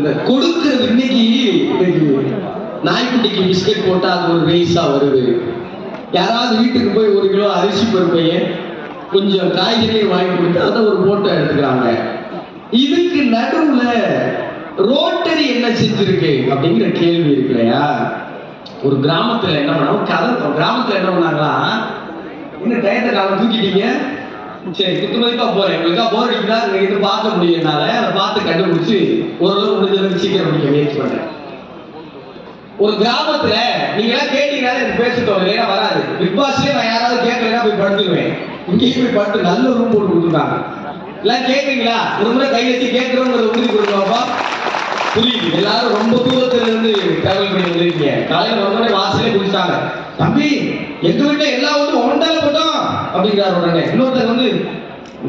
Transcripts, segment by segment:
இந்த கொடுக்கிறது இன்னைக்கு நாய்க்குட்டிக்கு பிஸ்கட் போட்டா அது ஒரு வயசா வருது. யாராவது வீட்டுக்கு போய் 1 கிலோ அரிசி பருப்பைய கொஞ்சம் காய்கறியை வாங்கி கொடுத்து அதை ஒரு போட்டோ எடுத்துக்கிறாங்க. இதுக்கு நடுவுல ரோட்டரி என்ன செஞ்சிருக்கு அப்படிங்கிற கேள்வி இருக்கு இல்லையா? ஒரு கிராமத்துல என்ன பண்ணோம், கிராமத்துல என்ன பண்ணாங்களா, இன்னும் டயத்தை காலம் தூக்கிட்டீங்க, சரி குத்துமதிப்பா போறேன், உங்களுக்கா போர் அடிக்குதா இது பார்க்க முடியும்னால அதை பார்த்து கண்டுபிடிச்சு ஓரளவு முடிஞ்சது சீக்கிரம் முடிக்க முயற்சி பண்றேன். ஒரு கிராமத்துல நீங்க எல்லாம் கேட்டீங்கன்னா எனக்கு பேச தோணல, வராது. பிக் பாஸ்லயே நான் யாராவது கேட்கலன்னா போய் படுத்துக்குவேன். இங்கேயும் போய் படுத்து நல்ல ரூம் போட்டு கொடுத்துருக்காங்க. எல்லாம் கேட்குறீங்களா? ஒரு முறை கை வச்சு கேட்கிறோங்கிற உறுதி கொடுக்கலாம்ப்பா. புரியுது, எல்லாரும் ரொம்ப தூரத்துல இருந்து டிராவல் பண்ணி வந்திருக்கீங்க. காலையில வந்தோடனே வாசலே குடிச்சாங்க. தம்பி எங்க வீட்டுல எல்லா வந்து ஒன்றால போட்டோம் அப்படிங்கிறார். உடனே இன்னொருத்தர் வந்து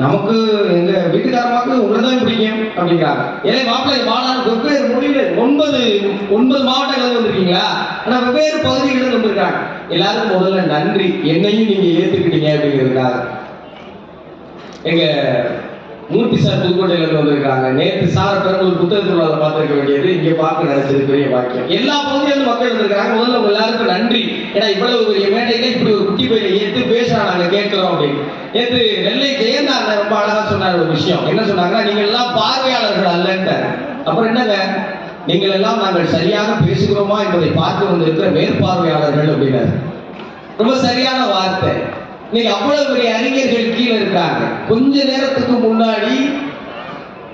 நமக்கு எங்க வீட்டுக்காரமாக்கு உங்களதான் பிடிக்கும் அப்படிங்கிறாங்க. ஏன்னா மாப்பிள்ளை மாநாடு வெவ்வேறு மொழியில 9 மாவட்டங்கள் வந்திருக்கீங்களா, ஆனா வெவ்வேறு பகுதிகளில் வந்திருக்காங்க. எல்லாருக்கும் முதல்ல நன்றி, என்னையும் நீங்க ஏத்துக்கிட்டீங்க அப்படிங்கிறதுக்காக. எங்க மூர்த்தி சார் புதுக்கோட்டையிலிருந்து வந்திருக்காங்க. நேற்று சார பெருங்கூர் புத்தகத்தில் பார்த்திருக்க வேண்டியது இங்க பார்க்க நினைச்சது பெரிய பாக்கியம். எல்லா பகுதியிலும் மக்கள் வந்திருக்காங்க. முதல்ல உங்க எல்லாருக்கும் நன்றி. ஏன்னா இவ்வளவு பெரிய மேடையில இப்படி ஒரு குட்டி பையில ஏத்து பேசுறா நாங்க கேட்கிறோம் அப்படின்னு. நேற்று நெல்லை ஜெயந்தார் ரொம்ப அழகா சொன்னார் ஒரு விஷயம். என்ன சொன்னாங்கன்னா, நீங்க எல்லாம் பார்வையாளர்கள் அல்லன்ட்டார். அப்புறம் என்னங்க, நீங்கள் எல்லாம் நாங்கள் சரியாக பேசுகிறோமா என்பதை பார்த்து கொண்டிருக்கிற மேற்பார்வையாளர்கள் அப்படின்னாரு. ரொம்ப சரியான வார்த்தை. நீங்க அவ்வளவு பெரிய அறிஞர்கள் கீழே இருக்காங்க. கொஞ்ச நேரத்துக்கு முன்னாடி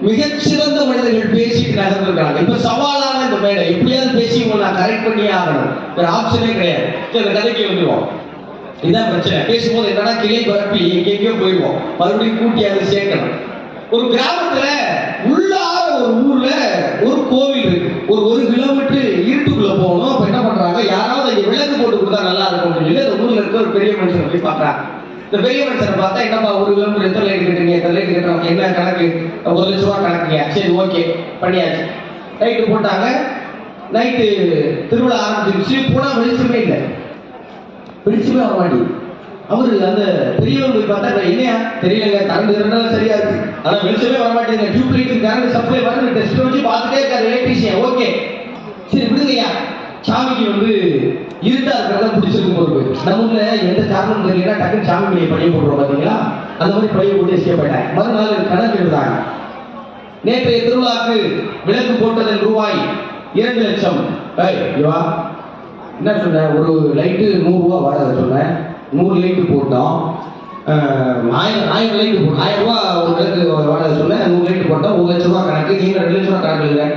மிகச்சிறந்த மனிதர்கள் பேசிட்டு நகர்ந்துருக்காங்க. இப்ப சவாலான இந்த மேடை எப்படியாவது பேசி நான் கரெக்ட் பண்ணியே ஆகணும், வேற ஆப்ஷனே கிடையாது. இந்த கதைக்கு வந்துருவோம். இதுதான் பிரச்சனை. பேசும்போது என்னன்னா கிளை பரப்பி எங்கெங்கயோ போயிடுவோம், மறுபடியும் கூட்டி அதை சேர்க்கணும். ஒரு கிராமத்துல உள்ளார ஒரு ஊர்ல ஒரு கோவில் இருக்கு. ஒரு கிலோமீட்டர் இருட்டுக்குள்ள போகணும். அப்ப என்ன பண்றாங்க, யாராவது இங்க விளக்கு போட்டு கொடுத்தா நல்லா இருக்கும் சொல்லி அந்த ஊர்ல இருக்க ஒரு பெரிய மனுஷன் போய் பாக்குறாங்க. இந்த பெரிய மனுஷனை பார்த்தா, என்னப்பா 1 கிலோமீட்டர் எத்தனை லைட் கட்டுறீங்க, எத்தனை லைட் கட்டுறாங்க, என்ன கணக்கு, 1 லட்ச ரூபா கணக்குங்க, சரி ஓகே பண்ணியாச்சு. லைட்டு போட்டாங்க. நைட்டு திருவிழா ஆரம்பிச்சிருச்சு. போனா வெளிச்சமே இல்லை, வெளிச்சமே வர மாட்டி. அவரு அந்த பெரியவர் போய் பார்த்தா, என்னையா தெரியலங்க, கரண்ட் இருந்தாலும் சரியா இருக்கு, ஆனா வெளிச்சமே வர மாட்டேங்குது, டியூப் லைட் கரண்ட் சப்ளை வந்து டெஸ்ட் வச்சு பார்த்துட்டே இருக்காரு எலக்ட்ரீஷியன். ஓகே சரி விடுங்கய்யா, சாமிக்கு வந்து இருட்டா இருக்கிறதா பிடிச்சிருக்கும் பொறுப்பு. நம்ம எந்த காரணம் தெரியல, டக்குன்னு சாமி பழைய போடுறோம் பாத்தீங்களா, அந்த மாதிரி பழைய போட்டு எஸ்கேப் ஆயிட்டாங்க. மறுநாள் கணக்கு எழுதாங்க. நேற்றைய திருவிழாக்கு விளக்கு போட்டதன் ரூபாய் 2 லட்சம். என்ன சொன்ன, ஒரு லைட்டு 100 ரூபா வாடகை சொன்னேன், 100 லைட்டு போட்டோம். 1000 லைட்டு போட்டோம், 1000 ரூபா ஒரு விளக்கு வாடகை சொன்னேன், 100 லைட்டு போட்டோம், 1 லட்ச ரூபா கணக்கு. நீங்க 2 லட்ச ரூபா கணக்கு இல்லை.